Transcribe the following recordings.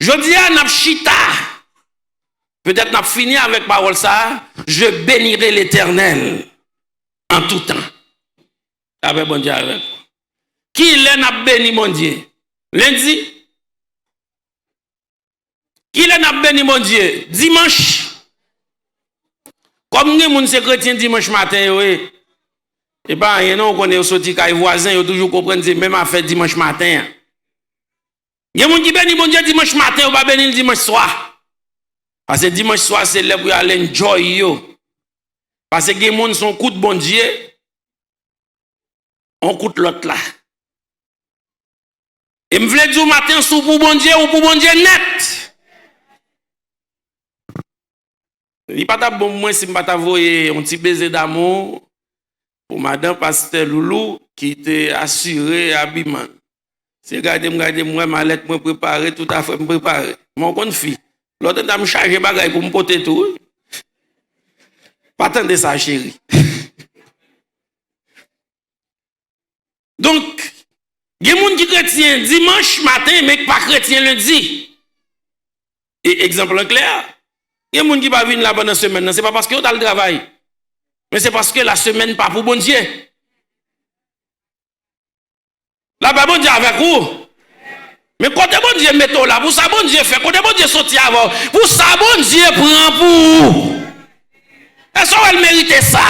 Je dis à Napchita, peut-être n'a fini avec parole ça, je bénirai l'Éternel en tout temps. Avec bon Dieu avec. Qui l'est n'a béni mon Dieu? Lundi. Qui l'est n'a béni mon Dieu? Dimanche. Comme nous, les chrétiens dimanche matin, oui. Et bien, il y a non, on est sorti quand les voisins, ils toujours comprennent, même à faire dimanche matin. Il y a des gens qui bénissent mon Dieu dimanche matin, ou pas bénir dimanche soir. Parce que dimanche soir, c'est là pour aller enjoy. Parce que les gens qui sont coup de bon Dieu, on coûte l'autre là. Et me voulais dire matin, sous pour bon Dieu ou pour bon Dieu net. Il n'y a pas de bon moi si je ne pas t'envoyer un petit baiser d'amour pour madame pasteur Loulou qui était assuré habillement. C'est regarder moi ma lettre me préparer tout à fait me préparer. Mon bonne fille. L'autre temps me charger bagaille pour me porter tout. Pas attendre ça chérie. Donc il y a des gens qui sont chrétiens dimanche matin mais pas chrétiens lundi. Et exemple clair, il y a des gens qui ne viennent pas venir là pendant la semaine, c'est pas parce qu'ils ont le travail. Mais c'est parce que la semaine pas pour bon Dieu. Là, bon Dieu avec vous. Mais quand bon Dieu met là, pour ça bon Dieu fait, quand bon Dieu sortit avant, pour ça bon Dieu prend pour vous. Est-ce qu'elle méritait ça?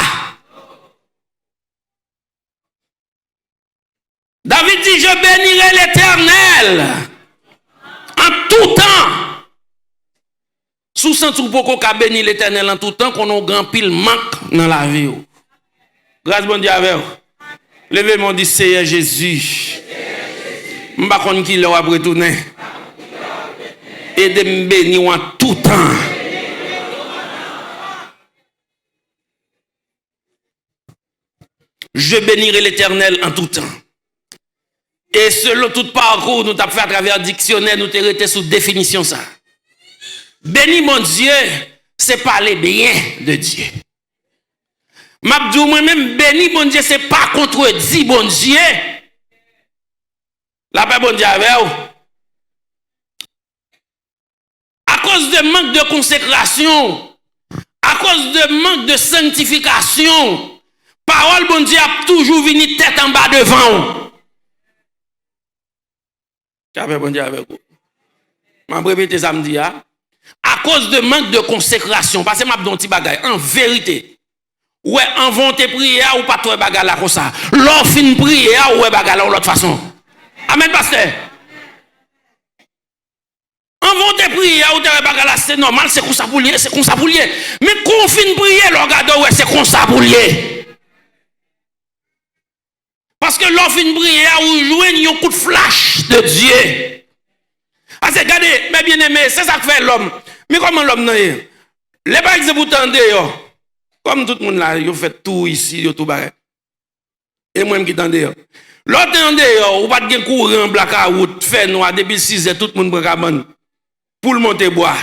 David dit, je bénirai l'Éternel en tout temps. Sous ce tout beaucoup qu'à bénir l'Éternel en tout temps, qu'on a grand pile manque dans la vie. Grâce bon Dieu avec vous. Levez mon dit Seigneur Jésus. Je ne sais pas qui l'a retourné. Et de me bénir en tout temps. Je bénirai l'Éternel en tout temps. Et selon tout parcours, nous avons fait à travers le dictionnaire, nous avons été sous définition ça. Béni mon Dieu, c'est parler bien de Dieu. M'abdou moi-même, béni mon Dieu, c'est pas contredit bon Dieu. La paix bon Dieu avec vous. À cause de manque de consécration, à cause de manque de sanctification, parole bon Dieu a toujours venu tête en bas devant. La paix bon Dieu avec vous. Je vais répéter ça me dit. À cause de manque de consécration, parce que je vais dire bagay, en vérité, ouais, inventer prière ou pas toi bagay là comme ça. L'on fin prière ou bagay là de l'autre façon. Amen, pasteur. Inventer prière ou toi bagay là, c'est normal, c'est comme ça pour lier, c'est comme ça pour lier. Mais quand on fin prière, l'on regarde, ouais, c'est comme ça pour lier. Parce que l'on fin prière ou jouer un coup de flash de Dieu. Ah, c'est regardez, mes bien-aimés, c'est ça que fait l'homme. Mais comment l'homme n'a pas? Les par exemple, vous tendez, comme tout le monde là, vous faites tout ici, tout barré. Et moi, qui tendez, l'autre tendez, vous pas de courant, blackout, fait noir, depuis 6 heures, tout le monde prend cabane pour le monter bois.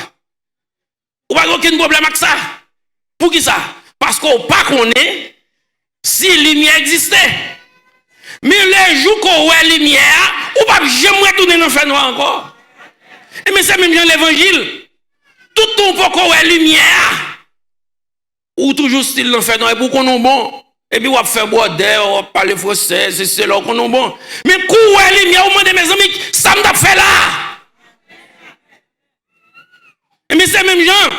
Vous pas aucun problème avec ça. Pour qui ça? Parce qu'on pas connaît si lumière existait. Mais les jours qu'on voit lumière, vous pas jamais retourner dans le fait noir encore. Et mais c'est même dans l'évangile. Tout le temps pour qu'on ait lumière. Ou toujours style l'enfer, non, et pour qu'on ait bon. Et puis on va faire boire d'air, on va parler français, c'est là qu'on ait bon. Mais quand on ait lumière, au moins de mes amis, ça m'a fait là. Et mais c'est même gens.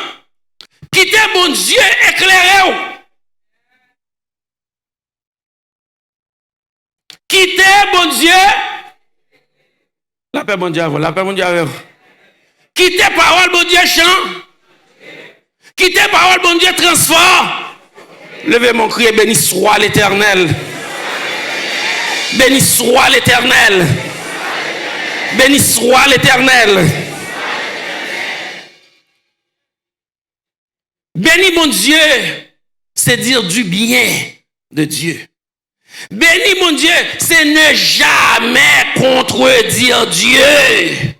Quittez bon Dieu éclairé. Quittez bon Dieu. La paix bon Dieu avant, la paix bon Dieu avant. Quittez parole, bon Dieu, chant. Quittez parole, bon Dieu, transforme. Levez mon cri et béni soit l'Éternel. Béni soit l'Éternel. Béni soit l'Éternel. Béni mon Dieu, c'est dire du bien de Dieu. Béni mon Dieu, c'est ne jamais contredire Dieu.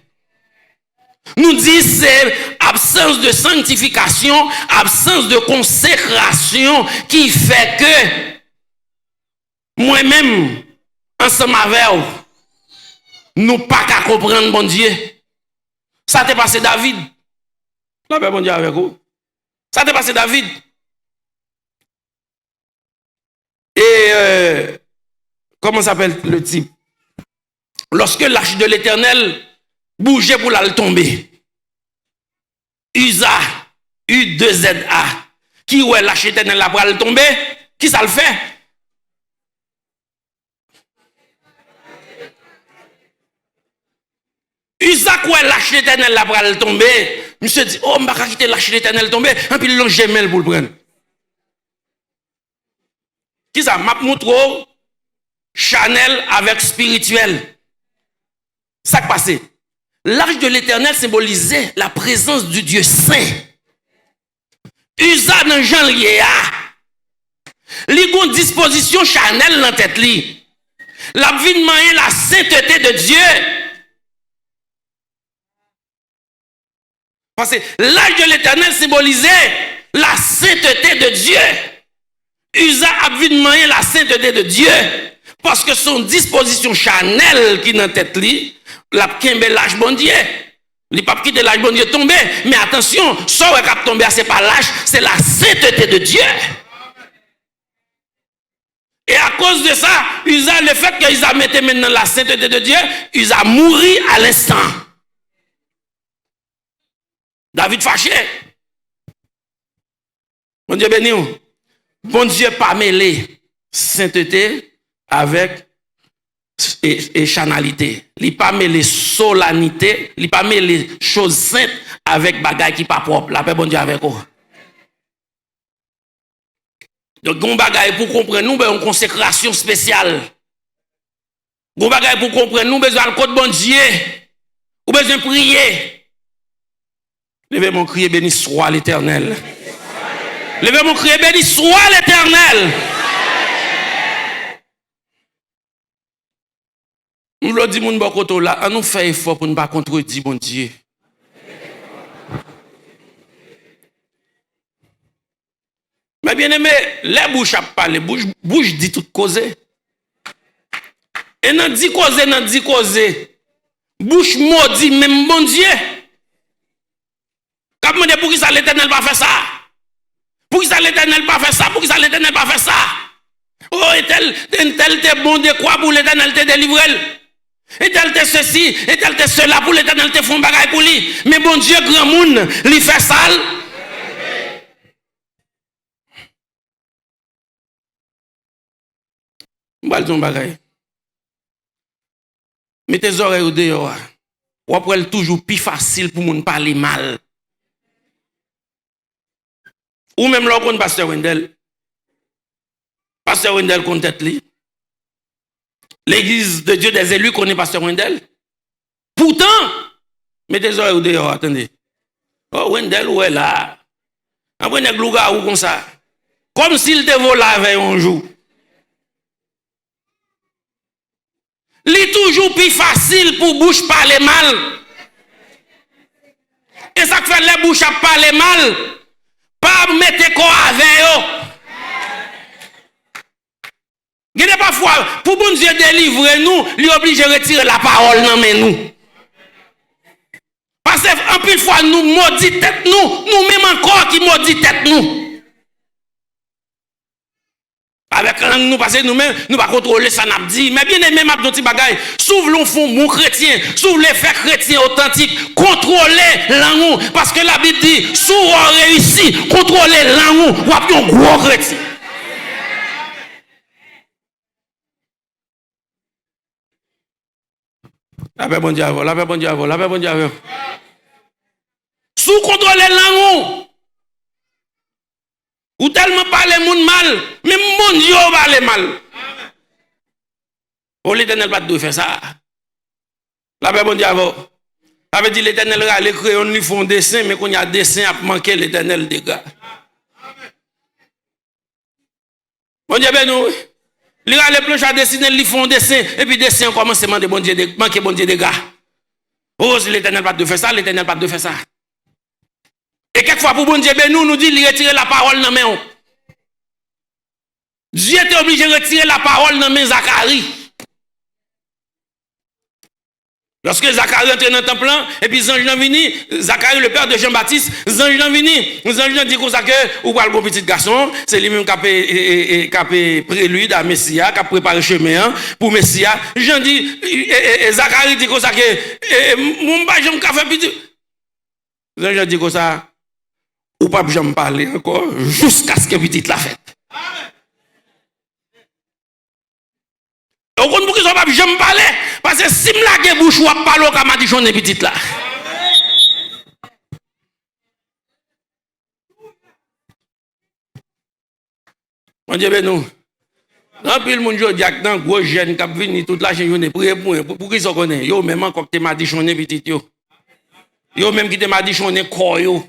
Nous dit c'est absence de sanctification, absence de consécration qui fait que moi-même, ensemble avec vous, nous pas qu'à comprendre bon Dieu. Ça t'est passé David. La paix bon Dieu avec vous. Ça t'est passé David. Et comment s'appelle le type? Lorsque l'arche de l'Éternel bougeait pour la tomber. Uza, U2ZA, qui ouais l'arche de l'Éternel la pour la tomber, qui ça le fait? Uza quoi l'arche de l'Éternel la pour la tomber. Monsieur dit, oh, je ne vais pas quitter l'arche de l'Éternel tomber, et puis l'on gemelle pour le prendre. Qui ça? M'a montre Chanel avec spirituel. Ça qui passe. L'arche de l'Éternel symbolisait la présence du Dieu saint. Usa dans Jean lié a. Li gon disposition Chanel dans tête li. La vie de la sainteté de Dieu. Parce que l'arche de l'Éternel symbolisait la sainteté de Dieu. Usa a vu de la sainteté de Dieu. Parce que son disposition Chanel qui dans tête li, la kembe l'âge bon Dieu. Il pas quitter l'âge bon Dieu tomber, mais attention, ça qui a tombé c'est pas l'âge, c'est la sainteté de Dieu. Et à cause de ça, Usa le fait qu'ils a mis maintenant la sainteté de Dieu, ils a mouru à l'instant. David fâché. Bon Dieu béni. Bon Dieu pas mêlé sainteté avec et chanalité. Il pas mêlé solennité, il pas mêlé choses saintes avec bagaille qui pas propre. La paix bon Dieu avec vous. Donc gon bagaille pour comprendre nous une consécration spéciale. Gon bagaille pour comprendre nous besoin le code bon Dieu. Ou besoin prier. Levez mon crier béni soit l'Éternel. Levez mon crier béni soit l'Éternel. Nous le disons, mon bokoto là, on nous fait effort pour ne pas contredire mon Dieu. Mais bien aimé, les bouches à parler, bouche dit tout causer. Et non dit causer. Bouche maudit même bon Dieu. Quand on dit pour qui ça l'Éternel va faire ça? Pour qui ça l'Éternel va faire ça? Pour qui ça l'Éternel va faire ça? Oh, et tel te bon de quoi pour l'Éternel te délivrer? Et tel te ceci, et tel te cela pour l'Éternel te font bagaille pour lui. Mais bon Dieu, grand monde, lui fait ça. M'bal ton bagaille. Mettez tes oreilles au dehors. Ou après toujours plus facile pour moun parler mal. Ou même là qu'on pasteur Wendel. Pasteur Wendel qu'on tête li. L'église de Dieu des élus connaît pasteur Wendel. Pourtant, mettez tes oreilles au dehors, attendez. Oh Wendel ou est là. Après nèg louga ou comme ça. Comme s'il te volait avec un jour. Li toujours plus facile pour bouche parler mal. Et ça fait les bouches à parler mal. Pas mettre quoi avec eux. Il y a parfois, pour bon Dieu délivrer nous, il est obligé de retirer la parole dans nous. Parce qu'en plus fois, nous maudit tête nous même encore qui maudit tête nous. Avec langue nous, parce que nous-mêmes, nous ne pas contrôler ça, n'a dit. Mais bien aimé, ma petit bagaille, s'ouvre l'on fond mon chrétien, s'ouvre les faits chrétiens authentiques, contrôler langue, parce que la Bible dit, s'ouvre on réussit, contrôler langue, ou après un gros chrétien. La paix bon Dieu, la paix bon Dieu, la paix bon Dieu. Sous contrôler langue. Ou tellement parler moun mal, même mon Dieu parle mal. Oh l'Éternel pas de faire ça. La paix bon Dieu. Ça veut dire l'Éternel les crayons lui font dessin, mais quand il y a dessin à manquer l'Éternel dégâts. Bon Dieu ben nous. Les planches à dessiner, ils font dessin, et puis dessin commence à demander bon Dieu, manquer bon Dieu dégâts. Oh si l'Éternel pas de faire ça, l'Éternel pas de faire ça. Et quelquefois, pour bon Dieu, nous dit de retirer la parole dans main. Dieu était obligé de retirer la parole dans main Zacharie. Lorsque Zacharie entre dans le temple, et puis Zange vini, Zacharie, le père de Jean-Baptiste, Zange vini, Zange dit comme ça que, ou pas le bon petit garçon, c'est lui-même qui a prélude à Messia, qui a préparé le chemin pour Messia. Jean dit, Zacharie dit comme ça que, mon pas j'aime café petit. Zange dit comme ça, ou pas j'aime parler encore, jusqu'à ce que petit la fête. Au compte pour qu'ils soient pas jamais parler parce que si me la bouche ou parler comme m'a dit j'en ai petite là. Mon Dieu ben nous. En pile moun jo diak nan gros jeune qui vinn toute la journée pour qu'ils soient connaît. Yo même encore te m'a dit j'en ai petite yo. Yo même qui te m'a dit j'en ai corps yo.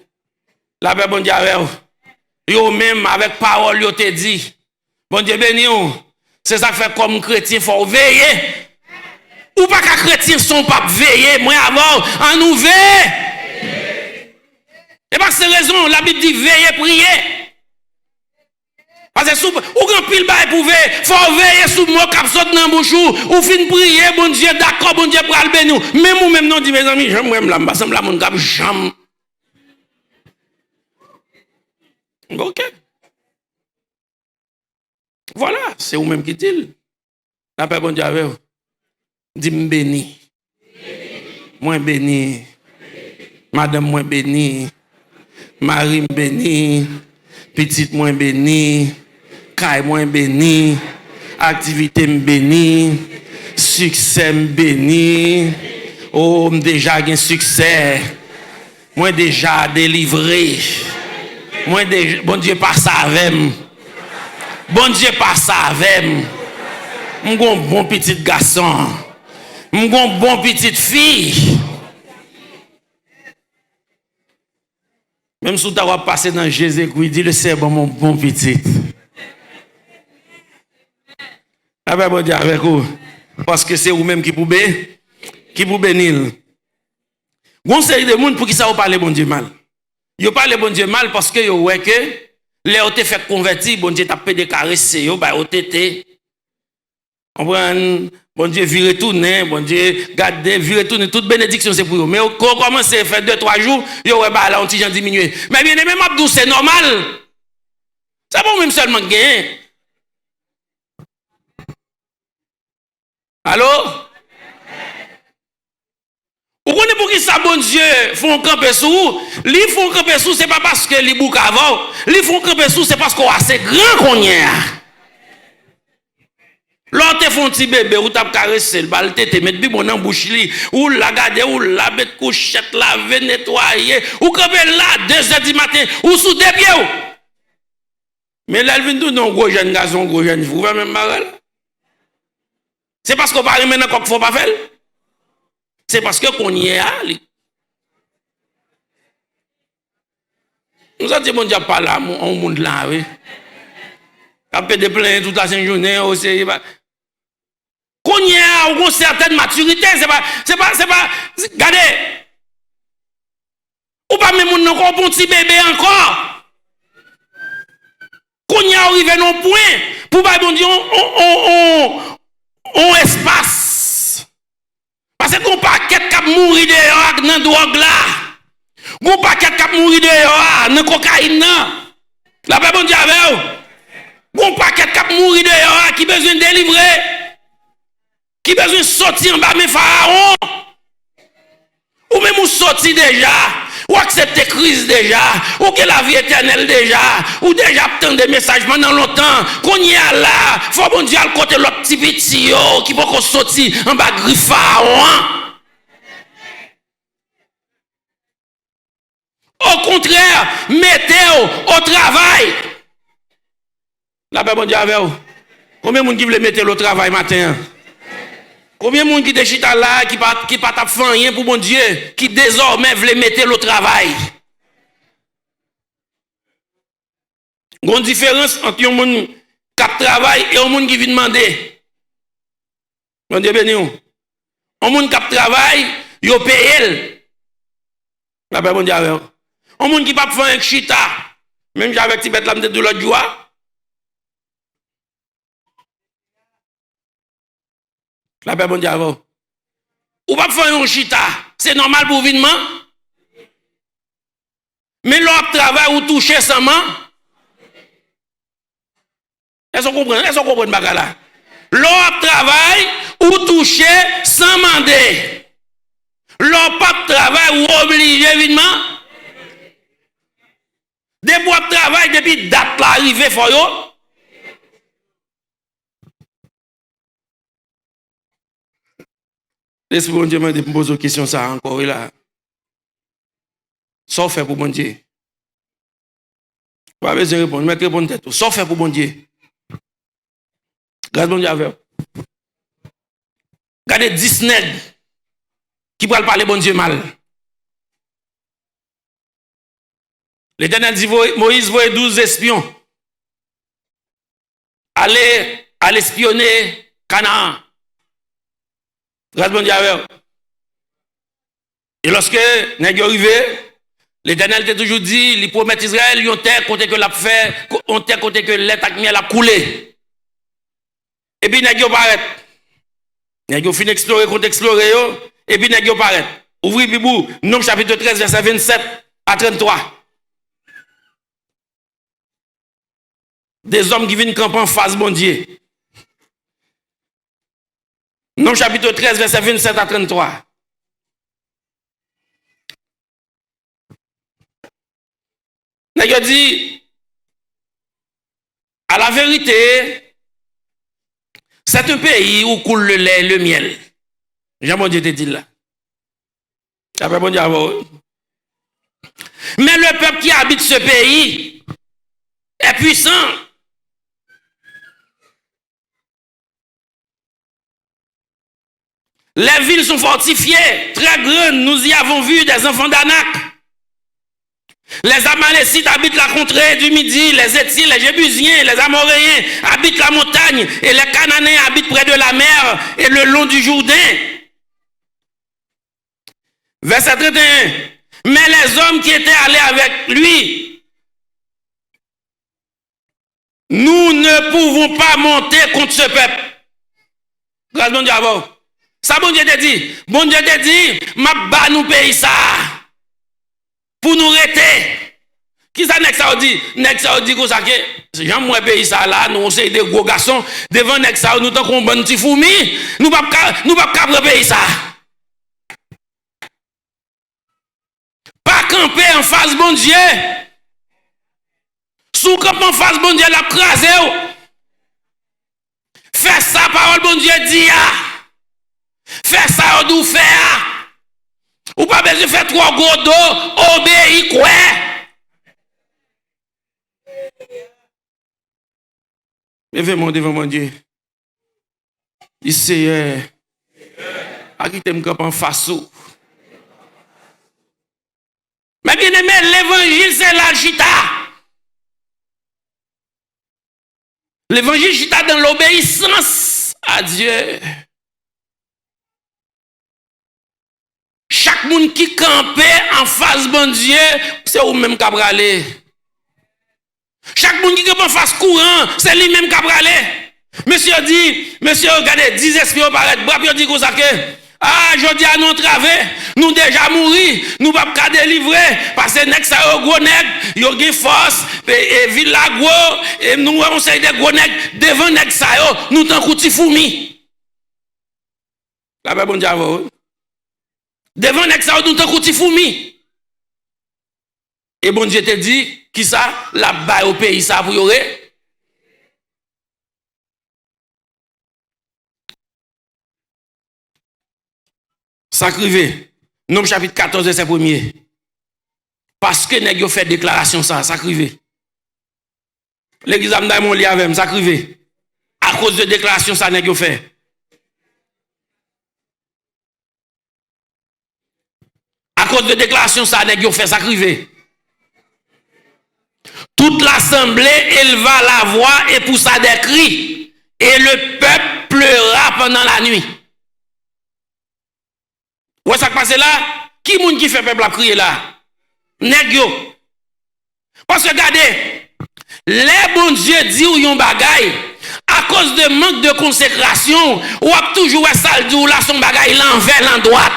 La paix bon Dieu avec yo même avec parole yo te dit. Bon Dieu béni yo. C'est ça que fait comme chrétien, il faut veiller. Ou pas qu'un chrétien son pas veiller, moi avant, en nous veiller. Et parce que c'est raison, la Bible dit veiller, prier. Parce que sous, ou grand pile bail pour veiller, faut veiller sous moi cap saute dans bouche ou fin prier, bon Dieu, d'accord, bon Dieu pour le bénir. Même ou même non dit mes amis, j'aime moi là, semble la mon cap j'aime. OK. Voilà, c'est vous-même qui dit. La paix bon Dieu avec vous. Dis me béni. Moi béni. Madame moi béni. Marie me béni. Petite moi béni. Caille moi béni. Activité me béni. Succès me béni. Oh, déjà un succès. Moi déjà délivré. Moi déjà, bon Dieu passe avec moi. Bon Dieu passe avec moi. M'gon bon petit garçon. M'gon bon petite fille. Même si tu as passé dans Jésus, il dit le c'est bon mon petit. Ah ben bon Dieu avec vous. Parce que c'est vous-même qui pouvez bénir. Gon série de monde pour qui ça vous parle bon Dieu mal. Yo parle bon Dieu mal parce que yo ouais que les ont fait convertir, bon Dieu t'a pédé caresser, yo ba OTT. Bon Dieu vire retourner, bon Dieu garde vire retourner toute bénédiction c'est pour vous. Mais quand on commence à faire 2-3 jours, yo ouais ba là on petit gens diminuer. Mais bien aimé Abdou c'est normal. C'est bon même seulement gagner. Allô? Vous connaissez pour qui ça, bon Dieu, font camper sous? Li font camper sous, c'est pas parce que li bouk avant. Li font camper sous, c'est parce qu'on a assez grand qu'on y a. L'autre font petit bébé, ou t'as caressé, le balle te mettre bi bon en bouche li, ou la garder, ou la mettre couchette, laver, nettoyer, ou camper là, 2h du matin, ou sous des pieds. Mais là, elle vient tout non, gros jeune garçon, gros jeune, vous voyez même marre. C'est parce qu'on parle maintenant qu'on ne faut pas faire. C'est parce que qu'on y est à nous avons dit, bon Dieu, pas là, on monde là, oui. Après de plein toute la journée, aussi. Qu'on y est à une certaine maturité, c'est pas, regardez. Ou pas même un petit bébé encore. Qu'on y est arrivé à un point, pour pas, bon Dieu, on espace. Parce qu'on paquet qui mourir dehors dans drogue là. On paquet qui mourir dehors dans cocaïne là. La paix bon Dieu avec vous. On paquet qui mourir dehors qui besoin de délivrer. Qui besoin de sortir en bas mes pharaons. Ou même ou sortir déjà. Ou accepter crise déjà. Ou que la vie éternelle déjà. Ou déjà obtenir des messages pendant longtemps. Qu'on y a là. Faut bon Dieu à côté l'autre petit petit qui peut sortir en bas pharaon. Au contraire, mettez-vous au travail. La paix bon Dieu avec vous. Combien de monde qui veut mettre au travail matin? Combien de monde qui déchite là, qui pas t'a fait rien pour bon Dieu, qui désormais veut mettre au travail? Il y a une différence entre un monde qui travaille et un monde qui vient demander. Bon Dieu béni. Un monde qui travaille, il paye. La paix bon Dieu avec vous. Un monde qui pas faire un chita, même j'avais Tibet là de l'autre joie. La paix bon Dieu avec vous. ou pas faire un chita, c'est normal pour vinement. Mais l'autre travail ou toucher seulement. Est-ce qu'on comprend? Est-ce qu'on comprend bagarre là? L'autre travail ou toucher sans demander. L'autre pas de travail ou obligé évidemment. Des bois de travail depuis date l'arrivée for yo. L'Esprit de Dieu m'a dit pour poser une question ça encore là. Ça fait pour bon Dieu. Pas besoin de répondre, mais répondre tête. Ça fait pour bon Dieu. Grâce bon Dieu avec. Regardez 10 nègres qui pourraient parler bon Dieu mal. L'Éternel dit Moïse voit 12 espions. Allez espionner Canaan. Grâce bon Dieu avec. Et lorsque nègres arrivé, l'Éternel t'a toujours dit, il promet Israël, ils ont terre côté que l'a fait, on terre côté que l'être ak miel a coulé. Et puis nèg yo paraît. Nèg yo fin explorer côté explorer yo, et puis nèg yo paraît. Ouvri Bibou, Nom chapitre 13 verset 27 à 33. Des hommes qui viennent camper en face bon Dieu. Nom chapitre 13 verset 27 à 33. Nèg yo dit à la vérité, c'est un pays où coule le lait et le miel. Jean Dieu te dit là. Après bon Dieu. Mais le peuple qui habite ce pays est puissant. Les villes sont fortifiées, très grandes. Nous y avons vu des enfants d'Anak. Les Amalécites habitent la contrée du Midi, les Étiens, les Jébusiens, les Amoréens habitent la montagne, et les Cananéens habitent près de la mer et le long du Jourdain. Verset 31. Mais les hommes qui étaient allés avec lui, nous ne pouvons pas monter contre ce peuple. Grâce bon Dieu avant. Ça bon Dieu te dit. Bon Dieu te dit, m'a ba nous pays ça. Pour nous rester. Qui ça nek ça dit? Nek ça dit comme ça que j'aime moi pays ça là, nous c'est des gros garçons devant nek ça nous tant qu'on bon petit fourmi, nous pas prendre pays ça. Pas camper en face bon Dieu. Sous camp en face bon Dieu l'a crasé. Fais ça parole bon Dieu dit. Fais ça ou faire. Ou pas besoin de faire trois gros dos, obéis quoi? Levez-moi devant mon Dieu. Il sait, à qui t'aime en face. Mais bien aimé, l'évangile c'est la chita. L'évangile chita dans l'obéissance à Dieu. Chaque monde qui campait en face bon Dieu, c'est ou même qui a bralé. Chaque monde qui campe en face courant, c'est lui même qui a bralé. Monsieur dit, monsieur regardez, 10 espions paraît, brap yo dit comme ça que ah, je dis à nous traver, nous déjà mourir, nous pas qu'à délivrer parce que nek ça yo gros nek, yo gen force et ville la gros et nous on sait des gros nek devant nek ça yo, nous tant kouti fourmi. La bon Dieu. Devant nek ça nous tant kouti fourmi. Et bon Dieu te dit qui ça la baille au pays ça pour yoré. Ça crivé. Nom chapitre 14 verset 1er. Parce que nèg yo fait déclaration ça crivé. L'église amda mon li avec ça crivé. À cause de déclaration ça nèg yo fait. À cause de déclaration ça nèg yo fait ça crivé. Toute l'assemblée éleva la voix et poussa des cris et le peuple pleura pendant la nuit. Où est-ce que ça passe là? Qui moun qui fait peuple à crier là? Nèg yo. Parce que regardez, les bon Dieu dit ou yon bagay, à cause de manque de consécration, ou a toujours ça le dit, ou là son bagay l'envers, l'endroit.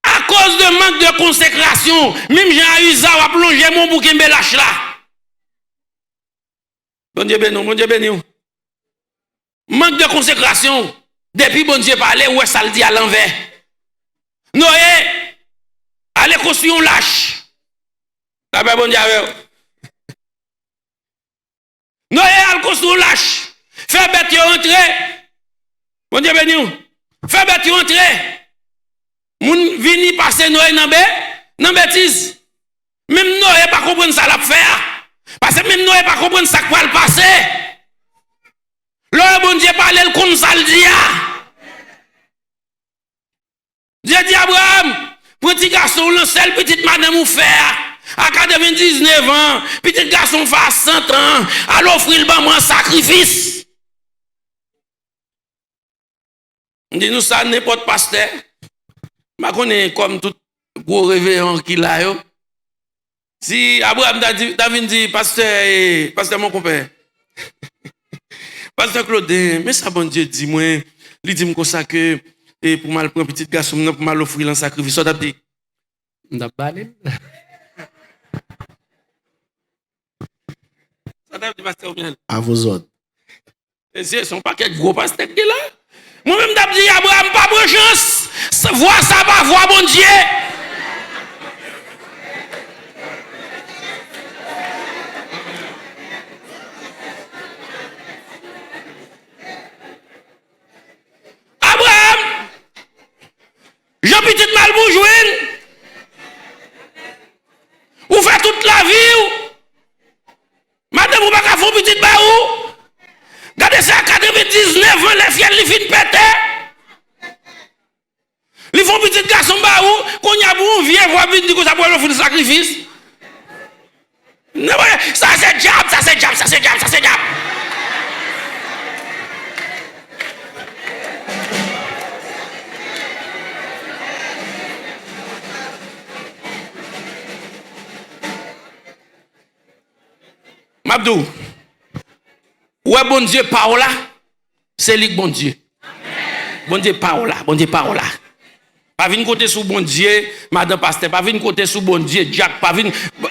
À cause de manque de consécration, même Jean Usa a plongé mon bouquin belache là. Bon Dieu béni, bon Dieu béni. Manque de consécration. Depuis bon Dieu parlait, ouais, ça le dit à l'envers. Noé, allez construire un lâche. D'abord bon Dieu. Noé, allez construire un lâche. Fais bête entrer. Bon Dieu béni. Fais bête entrer. Moun vini passer Noé dans bêtise. Même Noé pas comprendre ça l'a faire. Parce que même Noé pas comprendre ça quoi le passer. Le bon Dieu parle le comme ça le dit. Dieu dit Abraham, petit garçon lance le petite madame ou faire à 99 ans, petit garçon fait 100 ans, à l'offrir le bon un sacrifice. On dit nous ça n'importe pasteur. Je connais comme tout gros réveillon qu'il a yo. Si Abraham David dit pasteur mon compère. Pasteur Claudin, mais ça bon Dieu dit moi, il dit comme ça que pour mal prendre petit garçon pour mal offrir un sacrifice, ça t'a dit. N'a pas allé. Ça t'a dit pasteur bien. À vos autres. Et c'est son paquet de gros pasteur qui est là. Moi-même t'ai dit Abraham pas de chance. Vois ça pas voir bon Dieu. Abraham, Jean petit mal pour jouer. Ou fait toute la vie. Madame, vous pas faire petite baou. Regardez ça à 99 ans, les filles, les filles pétées. Ils font petit garçon baou, qu'on y a bon vieux voix vite que ça pour faire le sacrifice. Ça c'est diable, ça c'est diable, ça c'est diable, ça c'est diable. Mabdou, ouais bon Dieu parole là, c'est lui bon Dieu. Bon Dieu parole là, bon Dieu parole là. Pas venir côté sous bon Dieu, madame pasteur, pas venir côté sous bon Dieu, Jack, pas venir. Bon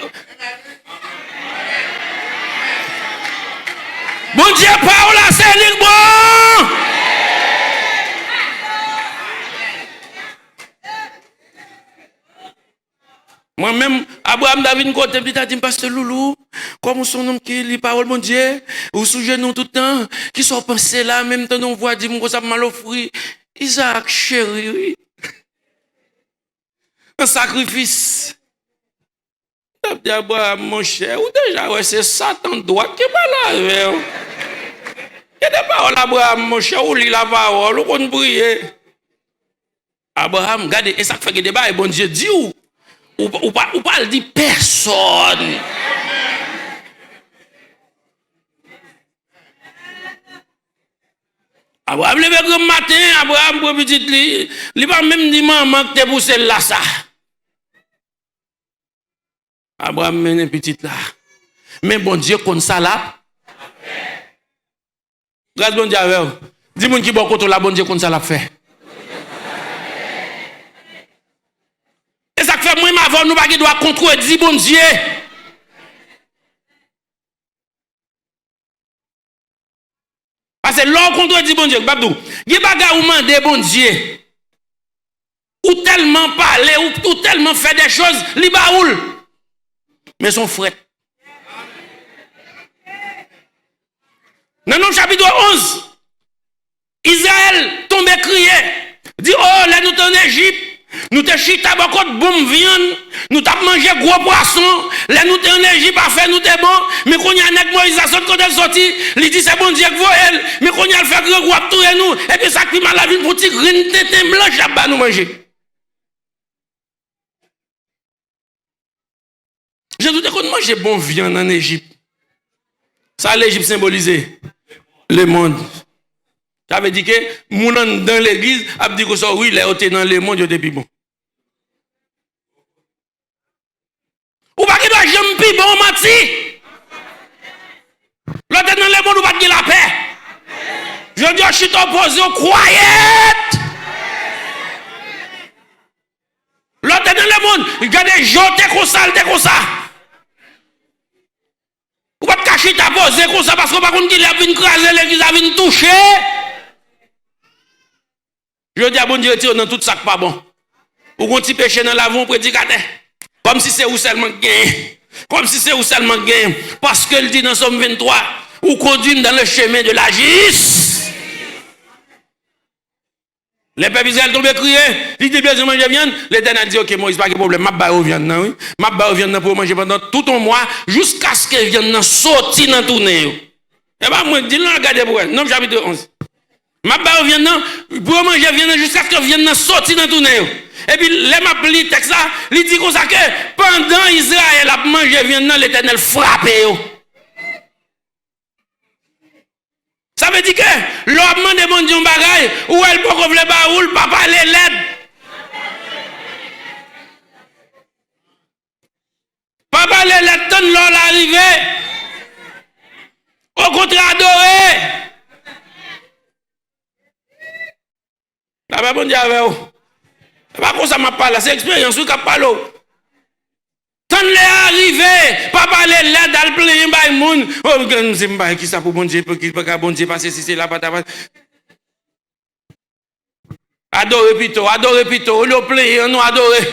Dieu parole là, c'est lui bon. Moi-même, Abraham David côté petit a dit pasteur Loulou, comme son homme qui lit parole mon Dieu, ou sous nous tout le temps, qui sont pensés là, même temps on voit dire mon ça mal offrir. Isaac chéri. Un sacrifice. T'as Abraham mon cher, ou déjà ouais c'est Satan droit qui pas là. Il y a des paroles Abraham mon cher, ou lit la parole, ou qu'on briller. Abraham, regardez, et ça fait que débat et bon Dieu dit ou pas le dit personne. Abraham levé grand matin, Abraham pour petit li, il pas même dit maman que t'es pour celle-là ça. Abraham mène petite là. Mais bon Dieu comme ça là. Grâce bon Dieu avec. Dis-moi qui bon côté là bon Dieu comme ça l'a fait. Et ça fait moi avant nous pas qui doit contredire bon Dieu. Parce que l'on contredit bon Dieu, Babdou, il y a des gens qui demandent bon Dieu. Ou tellement parler, ou tellement faire des choses, li baoul. Mais son frère. Dans le chapitre 11, Israël tombe crié. Dit, oh, là nous sommes en Égypte. Nous te chita beaucoup de bonne viande, nous t'avons mangé gros poisson, là nous t'es en Égypte, parfait, nous t'es bon, mais quand il y a un nègre Moïse à quand elle sorti, il dit c'est bon Dieu que vous elle, mais quand il y a le fait gros gros tout nous, et puis ça qui m'a la vie pour petit green tétin blanche à bas nous manger. Je doute qu'on mange bon viande en Égypte. Ça l'Égypte symbolisé le monde. Ça veut dire que moun dans l'église a dit que ça oui, les hôtes dans le monde yo depuis bon. Ou pas qui doit jamais pi bon menti. L'autre dans le monde ou pas de la paix. Je dis, je suis opposé au croyette. L'autre dans le monde, il y a des gens comme ça. Ou pas de cacher ta posé comme ça parce que par contre, il a vu craser l'église, il a vu toucher. Je dis à bon Dieu, retire dans tout ça qui pas bon. Ou qu'on petit péché dans l'avant prédicateur. Comme si c'est où seulement gain. Comme si c'est où seulement gain. Parce qu'il dit dans Somme 23, ou conduit dans le chemin de la justice. Les peuples Israël tombent crier, ils disent bien de manger viande. L'Éternel dit, ok, Moïse, pas de problème, ma barre viande, oui. Ma barre viande pour manger pendant tout un mois, jusqu'à ce que viande sorti dans tout nez. Et bien, moi, dis-le, regardez pour elle. Non, chapitre 11. Ma barre viande pour manger viande jusqu'à ce que viande sorti dans tout nez. Et puis, les m'a li texte là, il dit comme ça que pendant Israël a mangé viande, l'Éternel frappe. Ça veut dire que l'homme de bon Dieu bagaille, ou elle peut qu'on vle baoul, papa les l'aide. Papa les l'aide, donne l'or l'arrivée. Au contraire, adoré. La bon Dieu avec vous. C'est pas comme ça m'a parlé, c'est expérience qui a parlé. Quand les arrivé, papa les là dans le plein by moun. Oh, je ne sais pas qui ça pour bon Dieu, pour qui pas bon Dieu passer si c'est là pas. Adorez plutôt, le plein nous adorer.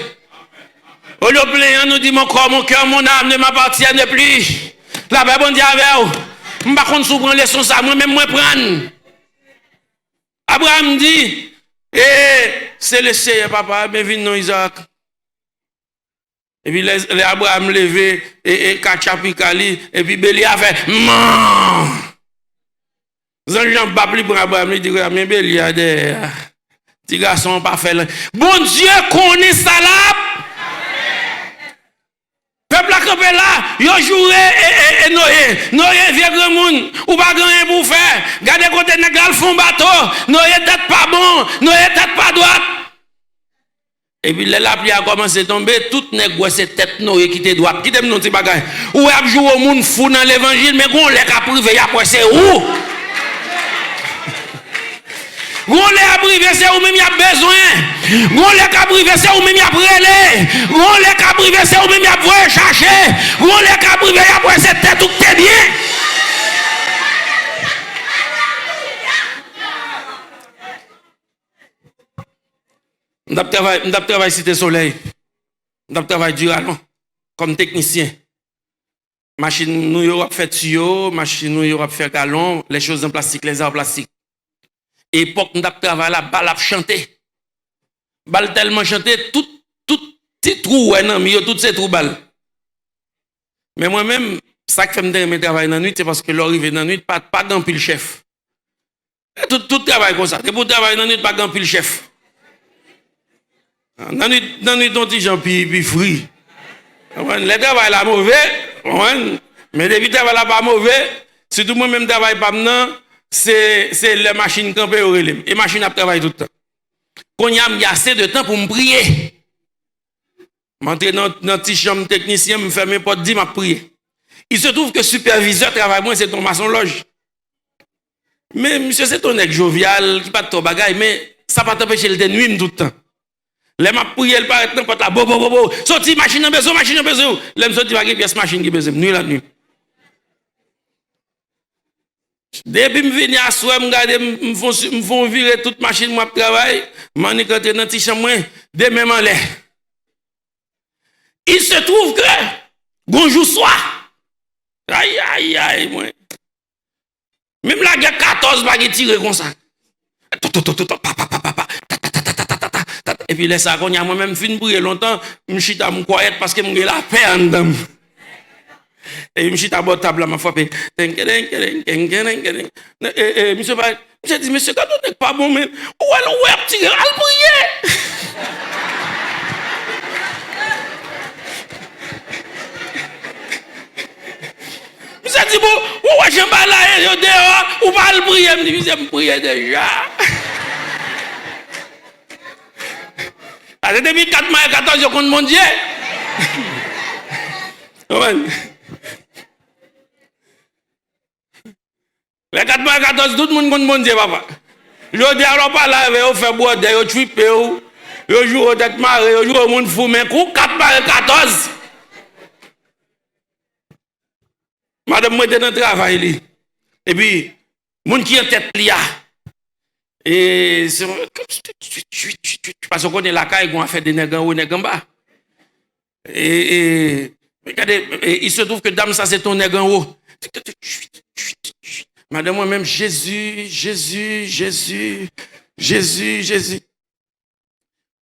Le plein nous dit mon corps, mon cœur, mon âme ne m'appartiennent plus. Là bas bon Dieu avec vous. M'pas contre sous prendre leçon ça, moi même moi prendre. Abraham dit c'est le Seigneur papa, mais vient non Isaac. Et puis les Abraham levé et Kachapikali et puis Béli a fait non. Jean pas plus pour Abraham il dit mais Béli a des petits garçons pas fait. Bon Dieu connaît ça là. Peuple a campé là, yo joué et Noé vieux grand monde ou pas grand pour faire. Gardez côté nèg la font bateau, Noé tête pas bon, Noé tête pas droite. Et puis la pluie a commencé à tomber, tout nèg c'est tête Noé qui te droite, qui t'aime non petit bagay. Ou a joué au monde fou dans l'évangile mais gon les ka privé après c'est où? Gon les a privé c'est où même y a besoin. Gon les ka privé c'est où même y a brûlé. Gon les ka privé c'est où même y a voyer chercher. Gon les ka privé après c'est tête tout t'es bien. M'dap travail Cité Soleil. M'dap travail Duralon comme technicien. Machine nous yo fait tuyau, machine nous yo fait galon, les choses en plastique, les arts plastiques. Époque m'dap travail là, bal a chanté. Bal tellement chanté tout petit trou non, mais tout ces trous bal. Mais moi-même ça que fait me travailler dans la nuit c'est parce que l'arrivée dans la nuit pas grand pile chef. Tout travail comme ça. Et pour travailler dans la nuit pas grand pile chef. Dans la nuit ton petit gens puis free. Le travail là mauvais, mais depuis le travail là pas mauvais, surtout moi même travail pas maintenant, c'est les machines campées au relais. Et machines à travailler tout le temps. Quand il y a assez de temps pour me prier. M'entrer dans petit chambre technicien, me fermer porte dit m'a prier. Il se trouve que superviseur travail moi c'est ton maçon loge. Mais monsieur c'est ton ex jovial qui pas de ton bagage mais ça pas t'empêcher de nuit tout le temps. Les m'a prié le paraît n'importe là bo sorti machine en besoin les me sorti pas pièce machine qui besoin nuit la nuit. Depuis me venir à soir me garder me font virer toute machine moi travail m'en quand dans petit chambre de même en l'air. Il se trouve que bonjour soir. Aïe moi. Même la guerre 14 va tirer comme ça. Et puis laisse ça qu'on y a moi-même fin brûler longtemps, m'chita m'quiet parce que m'ai la paix en dedans. Et m'chita bord table m'a frappé. Monsieur pas, j'ai dit monsieur quand on n'est pas bon mais où est petit al prier. Monsieur dit bon, où j'aime pas là yo dehors, ou pas le prier, me dit me prier déjà. Depuis 4 mois et 14 jours contre mon Dieu. Les 4 par 14, tout le monde connaît bon Dieu, papa. Je dis alors pas là, vous faites boire, vous tripez, vous jouez au tête marée, vous jouez au monde fou, mais 4 par 14. Madame, moi, j'étais dans le travail. Et puis, moun qui en tête là. Et parce qu'on est la caille, on a fait des nègres en haut, nègres en bas. Et regardez, il se trouve que dame, ça c'est ton nègre en haut. Madame, moi-même, Jésus.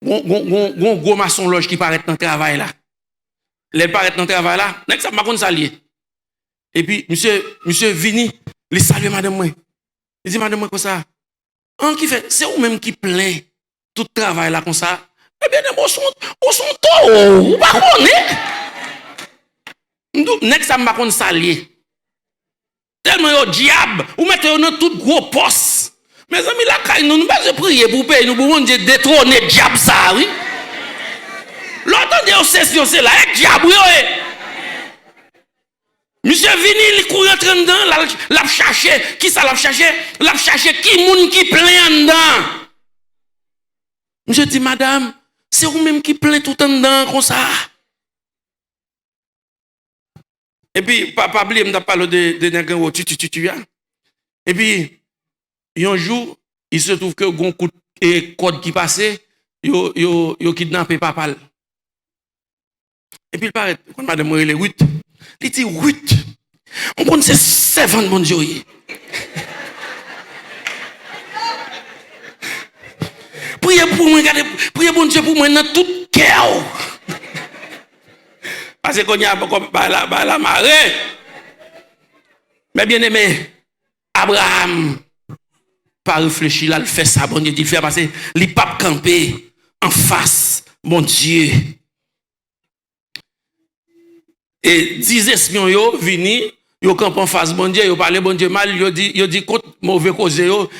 Gon gros maçon loge qui paraît dans le travail là. Les paraît dans le travail là, nèg ça m'a kon salier. Et puis monsieur vini, il salue madame moi. Il dit madame moi comme ça. En qui fait, c'est vous même qui plaint tout travail là comme ça. Eh bien, on son tôt, ou pas connaît. Nèg ça m'a kon salier. Tellement yo diable, ou mettez dans tout gros poste. Mes amis, la caille, nous pas prier pour payer, nous pouvons dire détrôner diable ça, oui. L'autre de session, c'est là, diable, oui. Monsieur Vini, il court entrer dedans, l'a chercher. Qui ça l'a chercher? L'a chercher qui moun qui plaint dedans. Monsieur dit, madame, c'est vous-même qui plaint tout en dedans, comme ça. Et puis, papa, oublié, m'a parlé de nègre, tu. Et puis, un jour, il se trouve que gon coup de code qui passait, yo kidnappé papa. Et puis il paraît, quand madame Morel est 8, il dit 8. On connaît c'est 7 mon Dieu. Priez pour moi, priez bon Dieu pour moi dans tout cœur. Parce qu'on y a la marée. Mais bien aimé, Abraham, pas réfléchir là, il fait ça, bon Dieu, il fait passer, il pas camper en face, mon Dieu. Et 10 espions yo vini, yo camp en face, bon Dieu, yo parle bon Dieu mal, yo dit contre mauvais cause yo.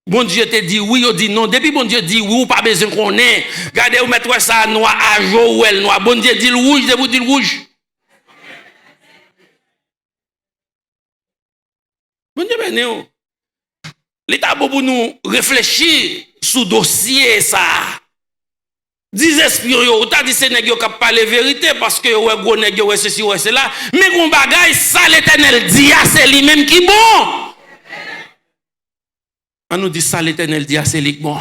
Bon Dieu te dit oui, yo dit non. Depuis bon Dieu dit oui, ou pas besoin qu'on ait. Regardez, vous mettez ça noir à jour ou elle noir. Bon Dieu dit le rouge, je vous dis le rouge. Bon Dieu béni. L'État pour nous réfléchir sous dossier ça. 10 espions yo, t'as dit c'est nèg yo k'ap parler vérité parce que ouais gros nèg yo ouais ceci ouais cela, mais gon bagay ça l'Éternel dit c'est lui même qui bon. On nous dit ça l'Éternel dit c'est lui bon.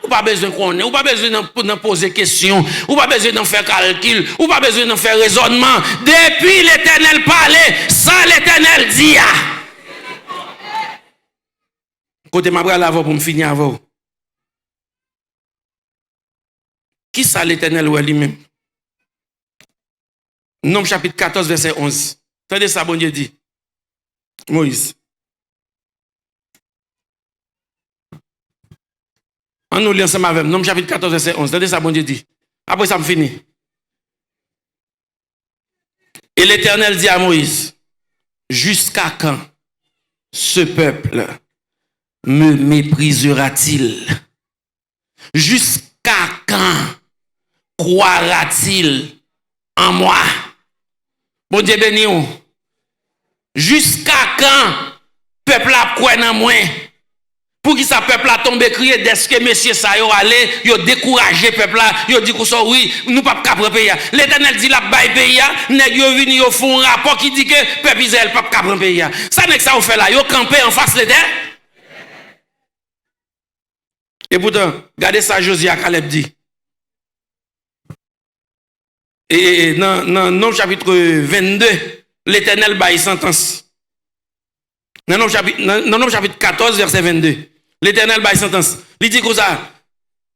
Ou pas besoin qu'on ait, ou pas besoin d'en poser question, ou pas besoin d'en faire calcul, ou pas besoin d'en faire raisonnement. Depuis l'Éternel parlait, ça l'Éternel dit. Côté ma bras avant pour me finir avant. Qui ça l'Éternel ou lui-même? Nombre chapitre 14, verset 11. Attendez ça, bon Dieu dit. Moïse. On nous lit ensemble avec Nombre chapitre 14, verset 11. Attendez ça, bon Dieu dit. Après ça, me finit. Et l'Éternel dit à Moïse, jusqu'à quand ce peuple me méprisera-t-il? Jusqu'à quand croira-t-il en moi? Bon Dieu béni. Jusqu'à quand peuple a croire en moi? Pour qui ça peuple a tombé crier dès que messieurs ça yo allé, yo découragé peuple là, yo dit que ça oui, nous pas capable pays. L'Éternel dit la bail pays, nèg yo vini yo font un rapport qui dit que peuple Israël pas capable pays. Ça nèg ça on fait là, yo camper en face l'Éternel. Et pourtant, regardez ça Josué à Caleb dit. Et dans chapitre 22, l'Éternel baille sentence. Dans chapitre 14, verset 22, l'Éternel baille sentence. Il dit comme ça,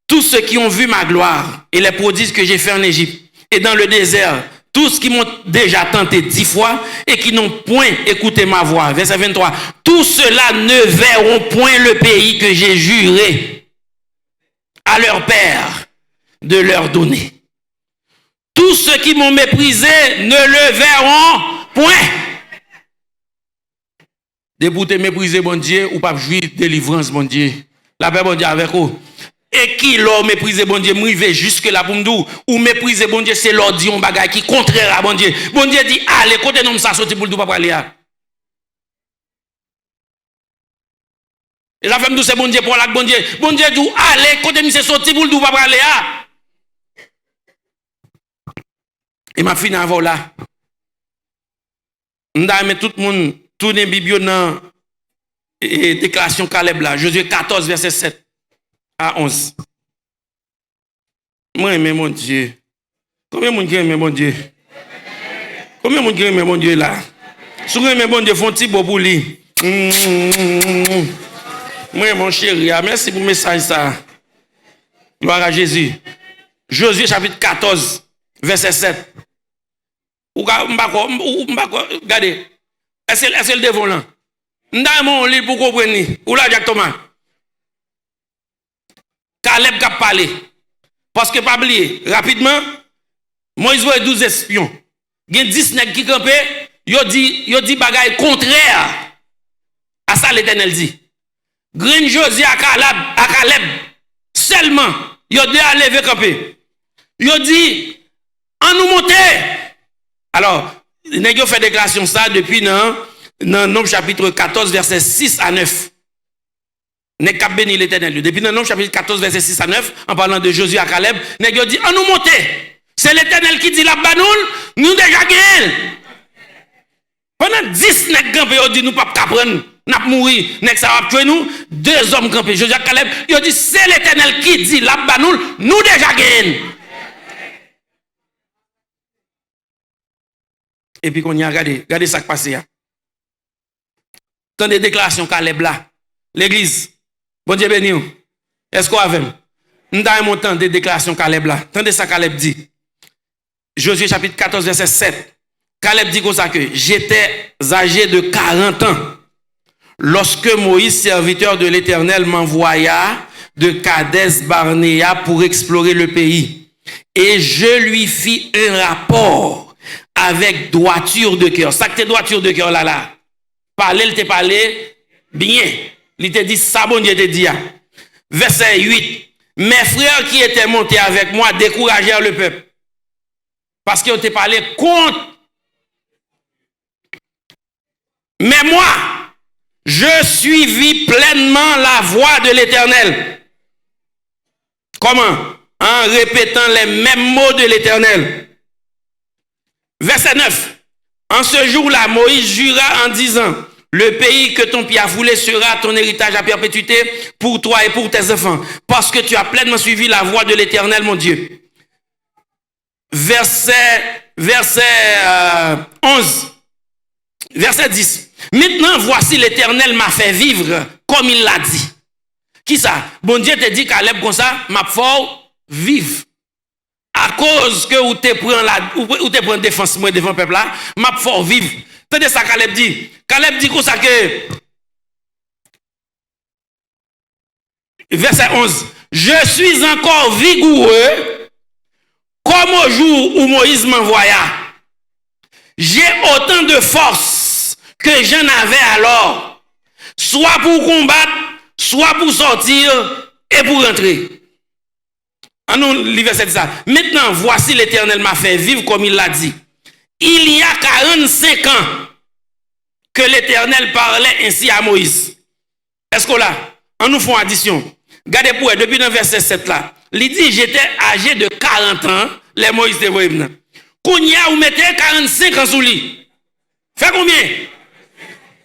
tous ceux qui ont vu ma gloire et les prodiges que j'ai fait en Égypte et dans le désert, tous qui m'ont déjà tenté 10 fois et qui n'ont point écouté ma voix. Verset 23, tous ceux-là ne verront point le pays que j'ai juré à leur père de leur donner. Tous ceux qui m'ont méprisé ne le verront point. Dès pour te mépriser, bon Dieu, ou pas jouir délivrance, bon Dieu. La paix, bon Dieu, avec vous. Et qui leur méprise bon Dieu, m'rive jusque là pour m'dou, ou mépriser bon Dieu, c'est leur dit un bagage qui contraire à bon Dieu. Bon Dieu dit, allez, côté nous ça sorti pour le pas parler. Et la femme c'est bon Dieu pour la bon Dieu. Bon Dieu dit, allez, côté nous c'est sorti pour le pas parler. Et ma fille avant là. M'da met tout le monde tourner Bible dans et déclaration Caleb là, Josué 14 verset 7 à 11. Moi aime mon Dieu. Combien de monde aime mon Dieu? Combien de monde aime mon Dieu là? Si vous aimez mon Dieu, font petit beau pour lui. Moi mon chéri, merci pour le message ça. Gloire à Jésus. Josué chapitre 14 verset 7. Regardez. Est-ce le devant là? M'da mon lit pour comprendre. Ou là Jacques Thomas. Caleb a parlé. Parce que pas oublier, rapidement, Moïse voit 12 espions. Il y a 10 nègres qui campaient, yo dit bagaille contraire à ça l'Éternel dit. Green Josie à Caleb seulement, yo deux à lever camper. Yo dit en nous monter. Alors, nèg yo fait déclaration ça depuis dans Nombre chapitre 14 verset 6 à 9. Nèg k'ap béni l'Éternel. Depuis dans Nombre chapitre 14 verset 6 à 9, en parlant de Josué à Caleb, nèg yo dit en nous monter. C'est l'Éternel qui dit la banoul, nous déjà gagné. Pendant 10 nèg campé, yo dit nous pas prendre, n'a mourir, nèg ça va tuer nous, 2 hommes campés, Josué à Caleb, yo dit c'est l'Éternel qui dit la banoul, nous déjà gagné. Et puis qu'on y a regardez ça qui passe là. Tant des déclarations Caleb là, l'église, bon Dieu béni. Est-ce qu'on a vu? Nous avons montant des déclarations Caleb là. Tendez ça Caleb dit. Josué chapitre 14 verset 7. Caleb dit comme ça que j'étais âgé de 40 ans lorsque Moïse, serviteur de l'Éternel, m'envoya de Kadès Barnéa pour explorer le pays. Et je lui fis un rapport avec droiture de cœur. Ça que t'es droiture de cœur là. Parler, il te parlé bien. Il te dit ça, bon Dieu te dit. Verset 8. Mes frères qui étaient montés avec moi découragèrent le peuple. Parce qu'ils te parlé contre. Mais moi, je suivis pleinement la voie de l'Éternel. Comment? En répétant les mêmes mots de l'Éternel. Verset 9. En ce jour-là, Moïse jura en disant, le pays que ton pied a foulé sera ton héritage à perpétuité pour toi et pour tes enfants, parce que tu as pleinement suivi la voie de l'Éternel, mon Dieu. Verset 11. Verset 10. Maintenant, voici l'Éternel m'a fait vivre comme il l'a dit. Qui ça? Bon Dieu te dit Caleb comme ça, m'a fait vivre. À cause que ou te prend défense moi devant peuple là, m'a fort vivre. Tenez ça Caleb dit. Caleb dit comme ça que verset 11. Je suis encore vigoureux comme au jour où Moïse m'envoya. J'ai autant de force que j'en avais alors, soit pour combattre, soit pour sortir et pour rentrer. En nous, le verset dit ça. Maintenant, voici l'Éternel m'a fait vivre comme il l'a dit. Il y a 45 ans que l'Éternel parlait ainsi à Moïse. Est-ce que là, en nous faisons addition. Regardez pour eux, depuis le verset 7 là. Il dit, j'étais âgé de 40 ans, les Moïse de Voïmna. Kounia, vous mettez 45 ans sous lui. Fait combien?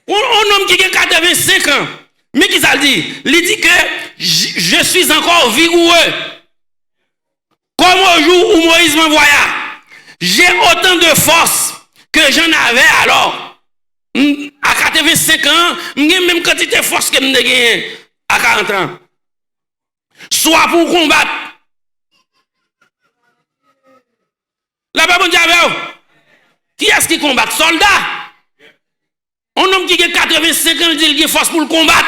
Un homme qui a 85 ans. Mais qui ça dit? Il dit que je suis encore vigoureux. Comme au jour où Moïse m'envoya, j'ai autant de force que j'en avais alors. À 85 ans, j'ai même quantité de force que j'ai à 40 ans. Soit pour combattre. Là-bas, bon Dieu, qui est-ce qui combat? Soldat. Un homme qui a 85 ans, il dit qu'il a force pour le combattre.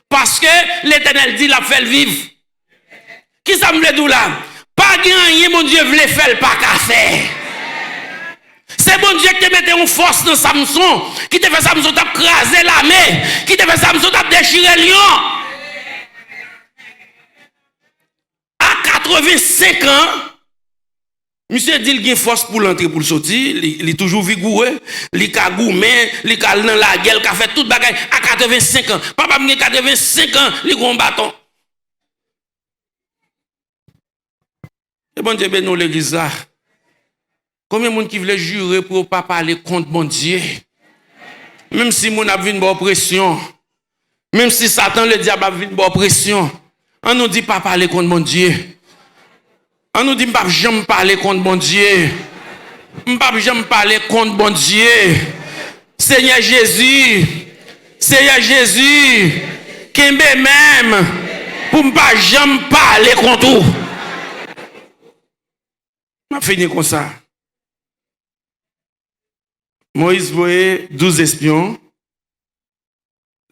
Parce que l'Éternel dit, il a fait le vivre. Qui ça me dit là? Pas gagner, mon Dieu, voulait faire pas qu'à faire. C'est bon Dieu qui te mettait en force dans Samson, qui te fait Samson t'a crasé la main, qui te fait Samson t'a déchiré le lion. 85 ans, monsieur dit qu'il a force pour l'entrer pour le sortir, il est toujours vigoureux, il a gourmé, il a dans la gueule, il a fait tout bagaille à 85 ans. Papa a 85 ans, il a un bâton. Et bon Dieu, ben nous l'église là. Combien de monde qui voulait jurer pour ne pas parler contre mon Dieu? Même si mon a vu une bonne pression, même si Satan, le diable, a vu une bonne pression, on nous dit pas parler contre mon Dieu. On nous dit pas jamais parler contre mon Dieu. Pas jamais parler contre mon Dieu. Seigneur Jésus, qui même pour ne pas jamais parler contre vous. On a fini comme ça. Moïse voyait 12 espions.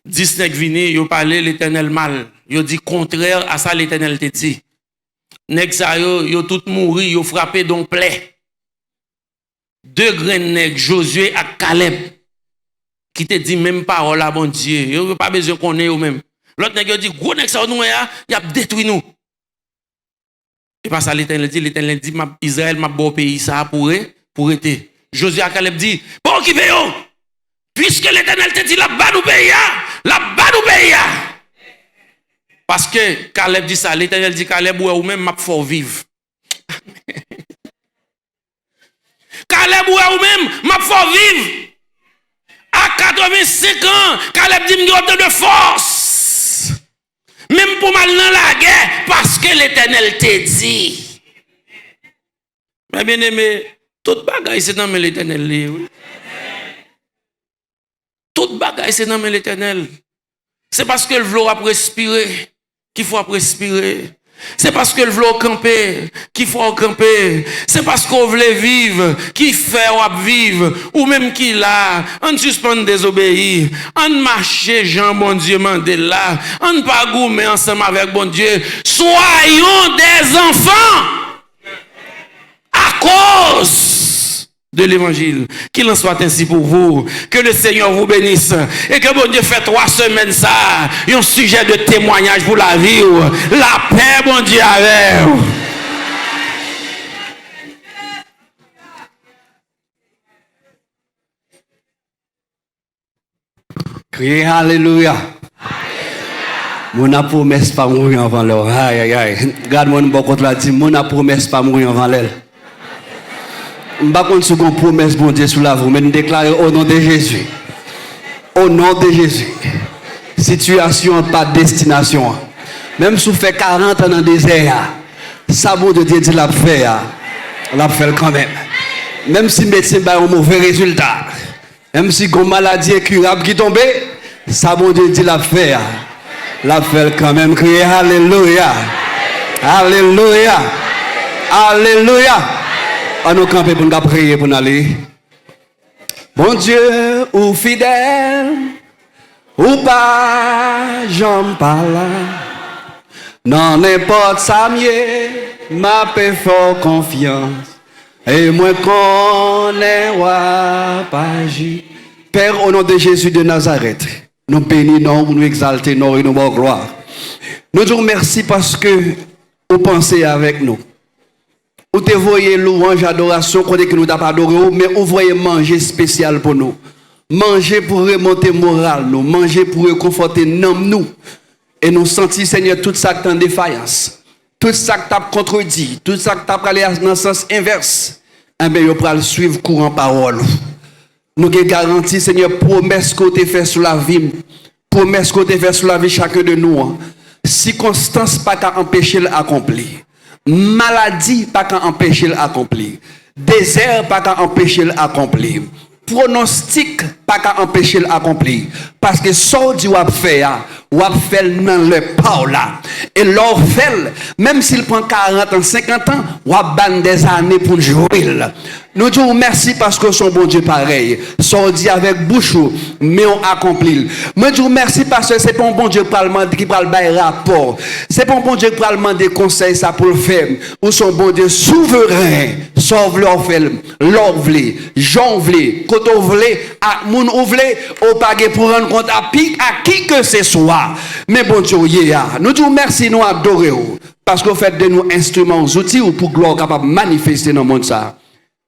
10 nèg vini, yo parlé l'Éternel mal. Yo dit contraire à ça l'Éternel te dit. Nèg sa yo tout mouri, yo frappé donc plaie. 2 grands nèg Josué et Caleb qui te dit même parole à bon Dieu. Yo pas besoin connaître yo même. L'autre nèg yo dit gros nèg ça nous y a détruit nous. Et pas ça l'Éternel dit Israël m'a bon pays ça pour être. Josué et Caleb dit bon qui veut puisque l'Éternel te dit la bas nous pays. Parce que Caleb dit ça, l'Éternel dit Caleb ou même m'a fort vivre. Caleb ou même m'a fort vivre. À 85 ans, Caleb dit m'y autant de force. Même pour mal dans la guerre parce que l'Éternel te dit. Mais bien aimé, toute bagaille c'est dans l'Éternel. Toute bagaille c'est dans l'Éternel. C'est parce que le vlou a respirer qu'il faut respirer. C'est parce que le vlou camper qu'il faut camper. C'est parce qu'on veut vivre qu'il fait vivre. Ou même qu'il a, on suspend désobéir. On marche, Jean, bon Dieu, mandé là. On pas goumer ensemble avec bon Dieu. Soyons des enfants à cause de l'évangile. Qu'il en soit ainsi pour vous. Que le Seigneur vous bénisse. Et que bon Dieu fait 3 semaines ça. Un sujet de témoignage pour la vie. La paix, bon Dieu, avec vous. Criez Alléluia. Mon a promesse pas mourir avant l'heure. Aïe, aïe, aïe. Regarde-moi une bonne contre la dit. Mon a promesse pas mourir avant l'heure. Je ne sais pas si vous promesse bon Dieu sur la vous, mais nous déclarons au nom de Jésus. Au nom de Jésus. Situation, pas destination. Même si vous faites 40 ans dans le désert, ça bon Dieu dit la fait, la fait quand même. Même si le médecin a un mauvais résultat, même si une maladie incurable qui tombe, ça bon Dieu dit la fait quand même. Criez Alléluia. Alléluia. Alléluia. On nous camper pour nous prier pour nous aller. Bon Dieu, ou fidèle, ou pas, j'en parle. Non, n'importe ça mieux, m'a fait fort confiance. Et moi connais pas agir. Père, au nom de Jésus de Nazareth, nous bénissons, nous exaltons, nous nous gloire. Nous disons merci parce que vous pensez avec nous. Vous te voyez louange, adoration, qu'on que nous t'avons adoré, mais vous voyez manger spécial pour nous. Manger pour remonter moral, nous. Manger pour réconforter nous. Et nous sentir, Seigneur, tout ça qui est en défaillance. Tout ça qui t'a contredit. Tout ça qui t'a allé dans le sens inverse. Eh bien, vous pourrez suivre courant parole. Nous avons garanti, Seigneur, promesse que tu fait sur la vie. Promesse que tu fait sur la vie chacun de nous. Circonstance pas qu'à empêcher l'accomplir. Maladie pas qu'à empêcher l'accomplir. Désert pas qu'à empêcher l'accomplir. Pronostic pas qu'à empêcher l'accomplir. Parce que ce Dieu a fait, dans le pas là. Et l'or fait, même s'il prend 40 ans, 50 ans, ou a ban des années pour jouer. Nous disons merci parce que son bon Dieu pareil. Son dit avec bouche, mais on accomplit. Nous disons merci parce que c'est pas un bon Dieu qui parle de rapport. C'est pas un bon Dieu qui parle des conseils ça pour le faire. Ou son bon Dieu souverain. Sauve l'or fait, l'or vle, j'en vle, quand on vle, à moun ou vle, au pagé pour rendre compte à qui que ce soit. Mais bon Dieu, nous disons merci, nous adorons. Parce que vous faites de nous instruments, outils pour gloire capable de manifester dans le monde.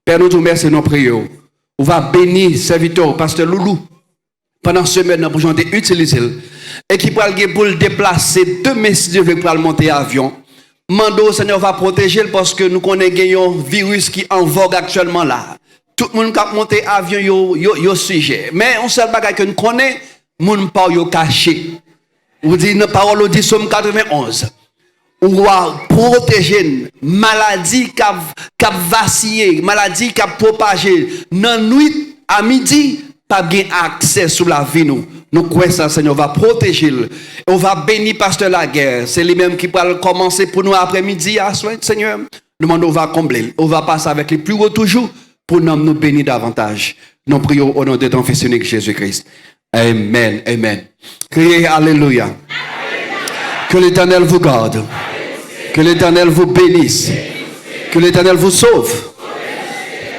Père, nous disons merci, nous prions. On va bénir serviteur, pasteur Loulou. Pendant ce semaine, nous avons utilisé. Et qui pour le déplacer demain, si Dieu veut, pour le monter à l'avion. Mando, Seigneur, va protéger parce que nous connaissons un virus qui est en vogue actuellement là. Tout le monde qui a monté à l'avion, yo sujet. Mais on seul bagage que nous connaissons, moun pa yo caché. Vous dites, la parole dit, Somme 91. On va protéger maladie qui a vacillé, maladie qui a propagé. Dans nuit à midi, pas bien accès sur la vie nous. Nous croyons ça, Seigneur, va protéger. On va bénir pasteur la guerre. C'est lui-même qui va commencer pour nous après-midi à soin, Seigneur. Nous demandons, on va combler. On va passer avec les plus hauts toujours pour nous bénir davantage. Nous prions au nom de ton Fils unique Jésus-Christ. Amen, amen. Criez Alléluia. Que l'Éternel vous garde. Que l'Éternel vous bénisse. Que l'Éternel vous sauve.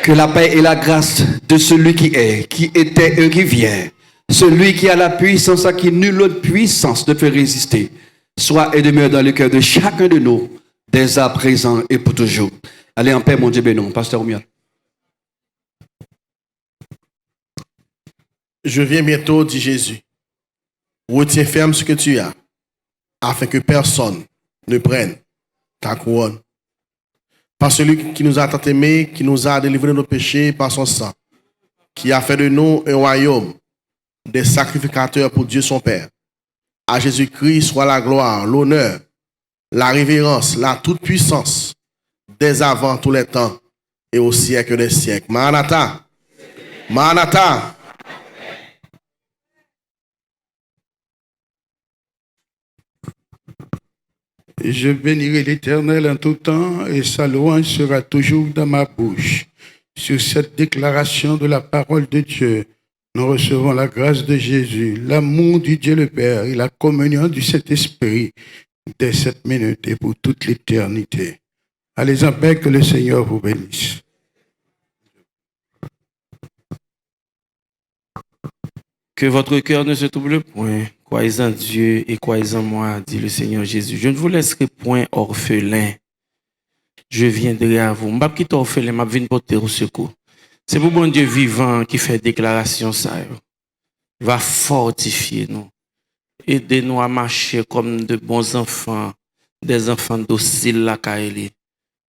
Que la paix et la grâce de celui qui est, qui était et qui vient, celui qui a la puissance à qui nulle autre puissance ne peut résister, soit et demeure dans le cœur de chacun de nous, dès à présent et pour toujours. Allez en paix, mon Dieu béni. Pasteur Oumial. Je viens bientôt, dit Jésus. Retiens ferme ce que tu as, afin que personne ne prenne ta couronne. Par celui qui nous a tant aimés, qui nous a délivrés de nos péchés par son sang, qui a fait de nous un royaume, des sacrificateurs pour Dieu son Père. À Jésus-Christ soit la gloire, l'honneur, la révérence, la toute-puissance, dès avant tous les temps et au siècle des siècles. Maranatha. Maranatha. Je bénirai l'Éternel en tout temps et sa louange sera toujours dans ma bouche. Sur cette déclaration de la parole de Dieu, nous recevons la grâce de Jésus, l'amour du Dieu le Père et la communion du Saint-Esprit dès cette minute et pour toute l'éternité. Allez en paix, que le Seigneur vous bénisse. Que votre cœur ne se trouble point. Croyez en Dieu et croyez en moi, dit le Seigneur Jésus. Je ne vous laisserai point orphelin. Je viendrai à vous. Je ne vais pas quitter orphelin, je vais porter au secours. C'est pour bon Dieu vivant qui fait déclaration ça. Il va fortifier nous. Aidez-nous à marcher comme de bons enfants, des enfants dociles la Kaeli,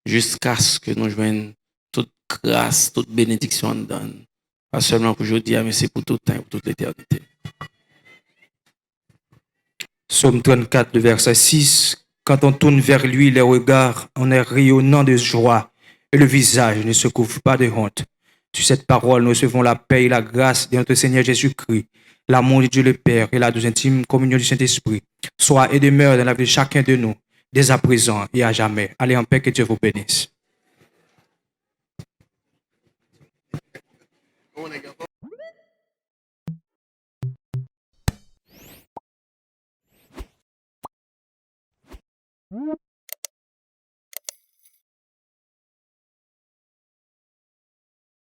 jusqu'à ce que nous joignions toute grâce, toute bénédiction donne. Pas seulement pour aujourd'hui, mais c'est pour tout le temps, pour toute l'éternité. Psaume 34, verset 6. Quand on tourne vers lui les regards, on est rayonnant de joie et le visage ne se couvre pas de honte. Sur cette parole, nous recevons la paix et la grâce de notre Seigneur Jésus-Christ, l'amour de Dieu le Père et la douce intime communion du Saint-Esprit. Soit et demeure dans la vie de chacun de nous, dès à présent et à jamais. Allez en paix, que Dieu vous bénisse.